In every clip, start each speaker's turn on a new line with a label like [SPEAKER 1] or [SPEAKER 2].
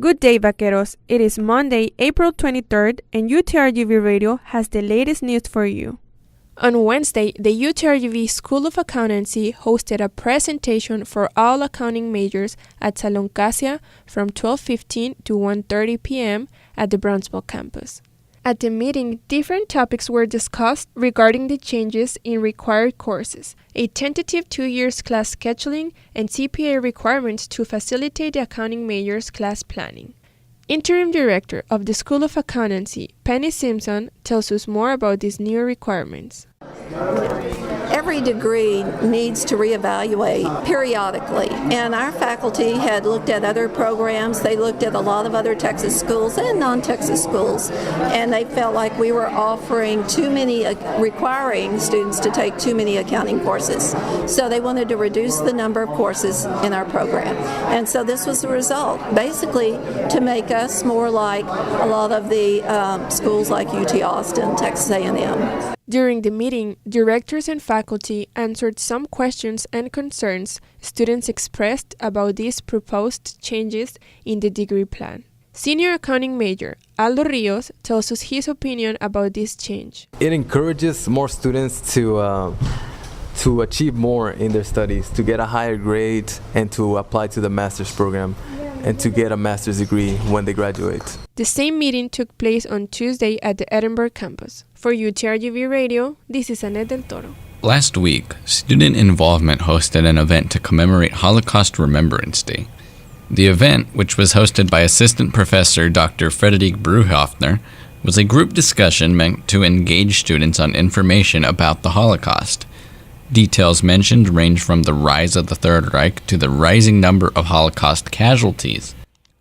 [SPEAKER 1] Good day, vaqueros. It is Monday, April 23rd, and UTRGV Radio has the latest news for you. On Wednesday, the UTRGV School of Accountancy hosted a presentation for all accounting majors at Salon Casia from 12:15 to 1:30 p.m. at the Brownsville campus. At the meeting, different topics were discussed regarding the changes in required courses, a tentative 2-year class scheduling, and CPA requirements to facilitate the accounting majors' class planning. Interim Director of the School of Accountancy, Penny Simpson, tells us more about these new requirements.
[SPEAKER 2] Every degree needs to reevaluate periodically, and our faculty had looked at other programs. They looked at a lot of other Texas schools and non-Texas schools, and they felt like we were offering too many, requiring students to take too many accounting courses. So they wanted to reduce the number of courses in our program, and so this was the result, basically to make us more like a lot of the schools like UT Austin, Texas A&M.
[SPEAKER 1] During the meeting, directors and faculty answered some questions and concerns students expressed about these proposed changes in the degree plan. Senior accounting major Aldo Rios tells us his opinion about this change.
[SPEAKER 3] It encourages more students to achieve more in their studies, to get a higher grade, and to apply to the master's program, and to get a master's degree when they graduate.
[SPEAKER 1] The same meeting took place on Tuesday at the Edinburgh campus. For UTRGV Radio, this is Annet del Toro.
[SPEAKER 4] Last week, student involvement hosted an event to commemorate Holocaust Remembrance Day. The event, which was hosted by Assistant Professor Dr. Frederik Bruhofner, was a group discussion meant to engage students on information about the Holocaust. Details mentioned range from the rise of the Third Reich to the rising number of Holocaust casualties.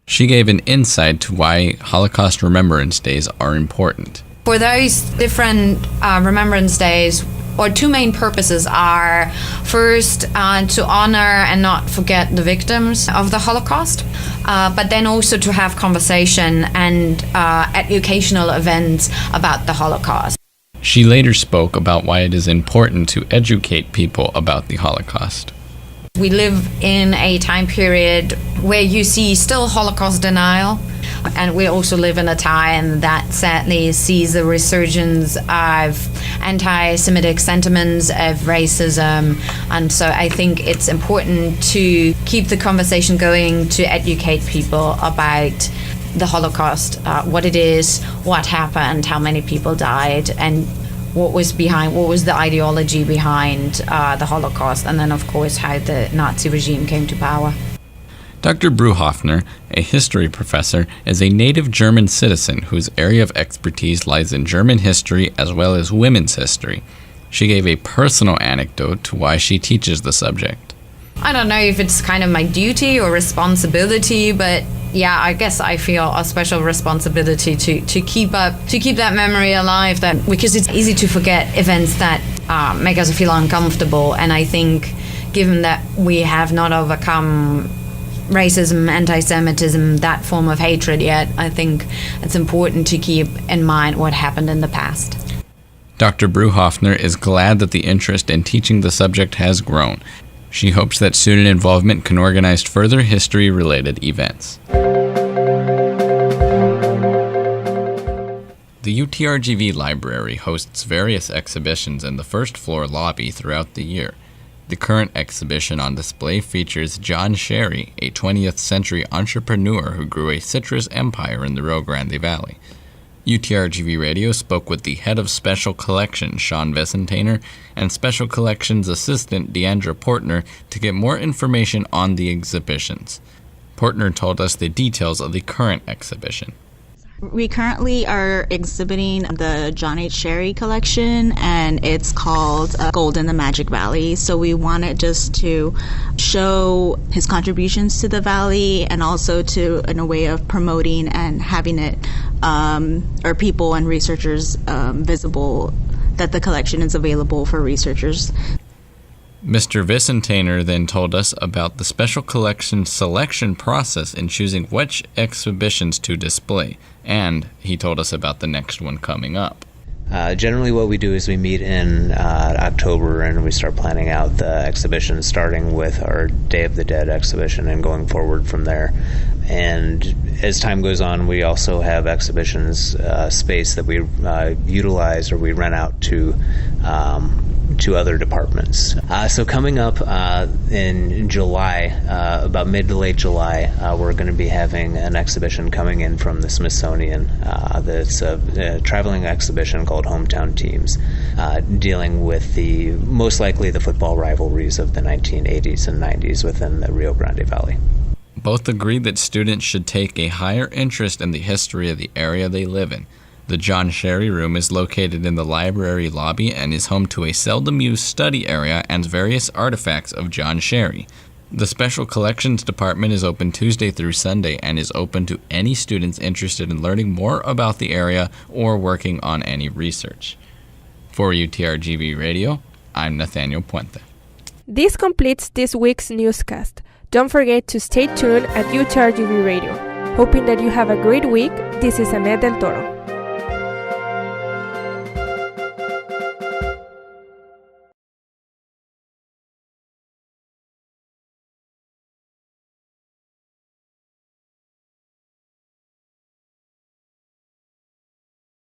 [SPEAKER 4] She gave an insight to why Holocaust Remembrance Days are important.
[SPEAKER 5] For those different Remembrance Days, or two main purposes are, first, to honor and not forget the victims of the Holocaust, but then also to have conversation and educational events about the Holocaust.
[SPEAKER 4] She later spoke about why it is important to educate people about the Holocaust.
[SPEAKER 5] We live in a time period where you see still Holocaust denial, and we also live in a time that sadly sees a resurgence of anti-Semitic sentiments, of racism, and so I think it's important to keep the conversation going, to educate people about the Holocaust, what it is, what happened, how many people died, and what was the ideology behind the Holocaust, and then of course how the Nazi regime came to power.
[SPEAKER 4] Dr. Bruhofner, a history professor, is a native German citizen whose area of expertise lies in German history as well as women's history. She gave a personal anecdote to why she teaches the subject.
[SPEAKER 5] I don't know if it's kind of my duty or responsibility, but yeah, I guess I feel a special responsibility to keep that memory alive, because it's easy to forget events that make us feel uncomfortable. And I think given that we have not overcome racism, anti-Semitism, that form of hatred yet, I think it's important to keep in mind what happened in the past.
[SPEAKER 4] Dr. Bruhofner is glad that the interest in teaching the subject has grown. She hopes that student involvement can organize further history-related events. The UTRGV Library hosts various exhibitions in the first-floor lobby throughout the year. The current exhibition on display features John Sherry, a 20th-century entrepreneur who grew a citrus empire in the Rio Grande Valley. UTRGV Radio spoke with the head of Special Collections, Sean Vicentainer, and Special Collections assistant, Deandra Portner, to get more information on the exhibitions. Portner told us the details of the current exhibition.
[SPEAKER 6] We currently are exhibiting the John H. Sherry collection, and it's called Gold in the Magic Valley. So we wanted just to show his contributions to the valley, and also in a way of promoting and having it, or people and researchers visible, that the collection is available for researchers.
[SPEAKER 4] Mr. Vicentainer then told us about the Special Collections selection process in choosing which exhibitions to display, and he told us about the next one coming up.
[SPEAKER 7] Generally what we do is we meet in October and we start planning out the exhibition, starting with our Day of the Dead exhibition and going forward from there. And as time goes on, we also have exhibitions space that we utilize or we rent out to other departments. So coming up in July, about mid to late July, we're going to be having an exhibition coming in from the Smithsonian. That's a traveling exhibition called Hometown Teams, dealing with most likely the football rivalries of the 1980s and 90s within the Rio Grande Valley.
[SPEAKER 4] Both agree that students should take a higher interest in the history of the area they live in. The John Sherry Room is located in the library lobby and is home to a seldom-used study area and various artifacts of John Sherry. The Special Collections Department is open Tuesday through Sunday and is open to any students interested in learning more about the area or working on any research. For UTRGV Radio, I'm Nathaniel Puente.
[SPEAKER 1] This completes this week's newscast. Don't forget to stay tuned at UTRGV Radio. Hoping that you have a great week, this is Annet del Toro.